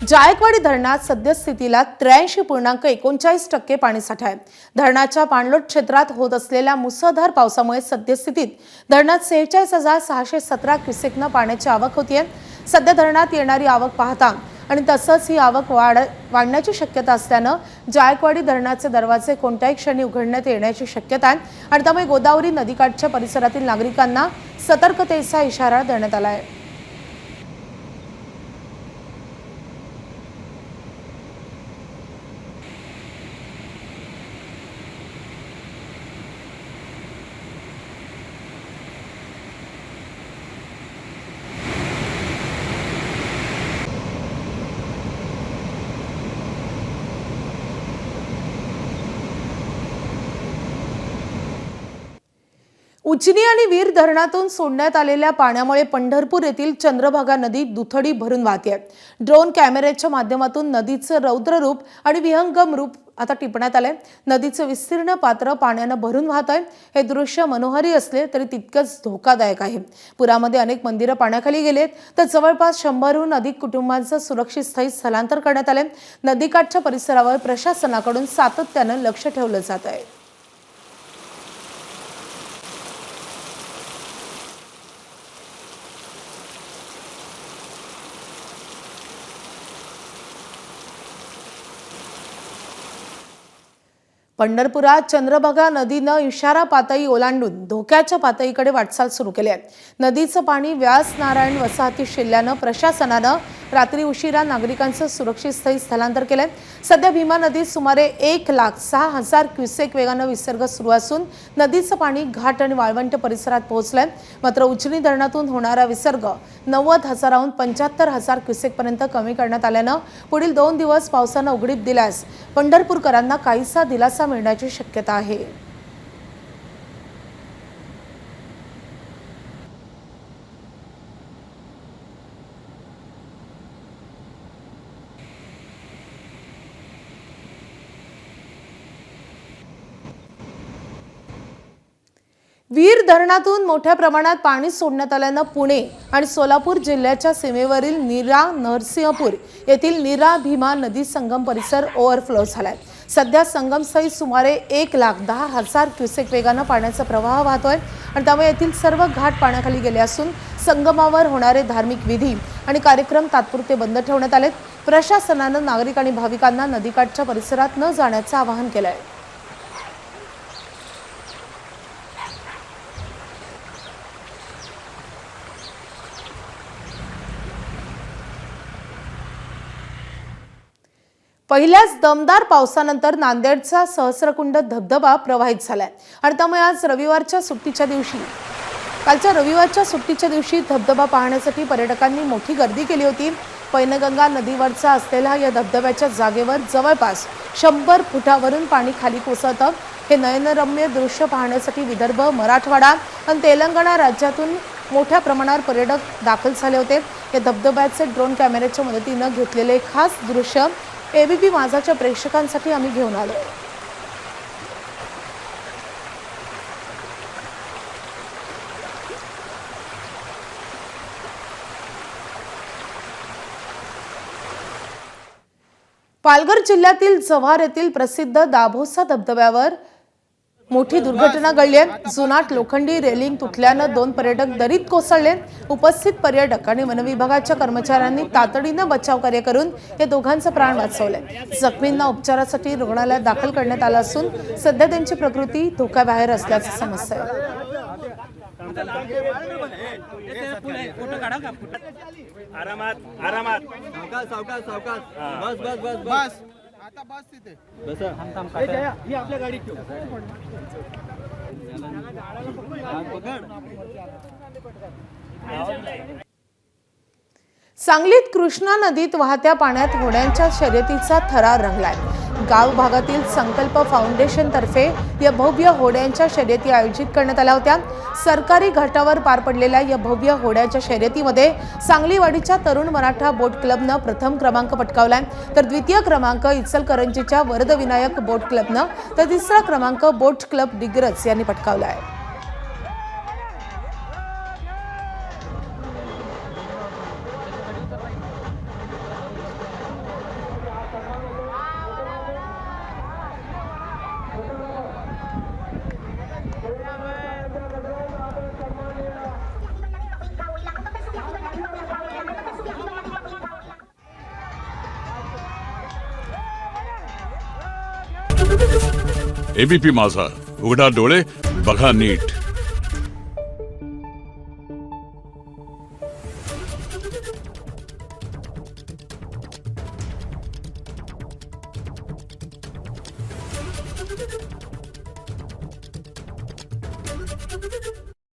जायकवाडी धरणात सद्यस्थितीला 83.39% पाणीसाठा आहे। धरणाच्या पाणलोट क्षेत्रात होत असलेल्या मुसळधार पावसामुळे सद्यस्थितीत धरणात 46,617 क्युसेकनं पाण्याची आवक होतीये। सध्या धरणात येणारी आवक पाहता आणि तसंच ही आवक वाढण्याची शक्यता असल्यानं जायकवाडी धरणाचे दरवाजे कोणत्याही क्षणी उघडण्यात येण्याची शक्यता आहे आणि त्यामुळे गोदावरी नदीकाठच्या परिसरातील नागरिकांना सतर्कतेचा इशारा देण्यात आला आहे। उजनी आणि वीर धरणातून सोडण्यात आलेल्या पाण्यामुळे पंढरपूर येथील चंद्रभागा नदी दुथडी भरून वाहते। ड्रोन कॅमेऱ्याच्या माध्यमातून नदीचं रौद्र रूप आणि विहंगम रूप आता टिपण्यात आले। नदीचं विस्तीर्ण पात्र पाण्याने भरून वाहत आहे। हे दृश्य मनोहारी असले तरी तितकंच धोकादायक आहे। पुरामध्ये अनेक मंदिरं पाण्याखाली गेलेत तर जवळपास 100हून अधिक कुटुंबांचं सुरक्षित स्थळी स्थलांतर करण्यात आले। नदीकाठच्या परिसरावर प्रशासनाकडून सातत्याने लक्ष ठेवलं जात आहे। पंढरपुरात चंद्रभागा नदीनं इशारा पातळी ओलांडून धोक्याच्या पातळीकडे वाटचाल सुरू केली आहे। नदीचं पाणी व्यास नारायण वसाहतीत शिरल्यानं प्रशासनानं रात्री उशिरा नागरिकांचं सुरक्षित स्थळी स्थलांतर केलंय। सध्या भीमा नदीत सुमारे 1,06,000 क्युसेक वेगानं विसर्ग सुरू असून नदीचं पाणी घाट आणि वाळवंट परिसरात पोहोचलंय। मात्र उजनी धरणातून होणारा विसर्ग 90,000हून 75,000 क्युसेक पर्यंत कमी करण्यात आल्यानं पुढील 2 दिवस पावसानं उघडीप दिल्यास पंढरपूरकरांना काहीसा दिलासा मिळण्याची शक्यता आहे। वीर धरणातून मोठ्या प्रमाणात पाणी सोडण्यात आल्यानं पुणे आणि सोलापूर जिल्ह्याच्या सीमेवरील नीरा नरसिंहपूर येथील नीरा भीमा नदी संगम परिसर ओव्हरफ्लो झालाय। सध्या संगमस्थळी सुमारे 1,10,000 क्युसेक वेगानं पाण्याचा प्रवाह वाहतोय आणि त्यामुळे येथील सर्व घाट पाण्याखाली गेले असून संगमावर होणारे धार्मिक विधी आणि कार्यक्रम तात्पुरते बंद ठेवण्यात आलेत। प्रशासनानं नागरिक आणि भाविकांना नदीकाठच्या परिसरात न जाण्याचं आवाहन केलंय। पहिल्याच दमदार पावसानंतर नांदेडचा सहस्रकुंड धबधबा प्रवाहित झालाय आणि त्यामुळे आज कालच्या रविवारच्या सुट्टीच्या दिवशी धबधबा पाहण्यासाठी पर्यटकांनी मोठी गर्दी केली होती। पैनगंगा नदीवरचा असलेल्या या धबधब्याच्या जागेवर जवळपास 100 फुटावरून पाणी खाली कोसळतं। हे नयनरम्य दृश्य पाहण्यासाठी विदर्भ, मराठवाडा आणि तेलंगणा राज्यातून मोठ्या प्रमाणावर पर्यटक दाखल झाले होते। या धबधब्याचे ड्रोन कॅमेऱ्याच्या मदतीने घेतलेले खास दृश्य एबीपी माझाच्या प्रेक्षकांसाठी आम्ही घेऊन आलो। पालघर जिल्ह्यातील जव्हार येथील प्रसिद्ध दाभोसा धबधब्यावर मोठी दुर्घटना घडली आहे। जुनाट लोखंडी रेलिंग तुटल्यानं 2 पर्यटक दरीत कोसळले। उपस्थित पर्यटक आणि वनविभागाच्या कर्मचाऱ्यांनी तातडीनं बचाव कार्य करून या दोघांचे प्राण वाचवले। जखमींना उपचारासाठी रुग्णालयात दाखल करण्यात आलं असून सध्या त्यांची प्रकृती धोक्याबाहेर असल्याचं समजतंय। आता बस तिथे बस ही आपल्या गाडीत ठेव सांगलीत कृष्णा नदीत वाहत्या पाण्यात होड्यांच्या शर्यतीचा थरार रंगलाय। गाव भागातील संकल्प फाउंडेशन तर्फे या भव्य होड्यांच्या शर्यती आयोजित करण्यात आल्या होत्या। सरकारी घाटावर पार पडलेल्या या भव्य होड्याच्या शर्यतीमध्ये सांगलीवाडीच्या तरुण मराठा बोट क्लबनं प्रथम क्रमांक पटकावलाय तर द्वितीय क्रमांक इचलकरंजीच्या वरदविनायक बोट क्लबनं तर तिसरा क्रमांक बोट क्लब डिग्रज यांनी पटकावलाय। एबीपी माझा, उघडा डोळे बघा नीट.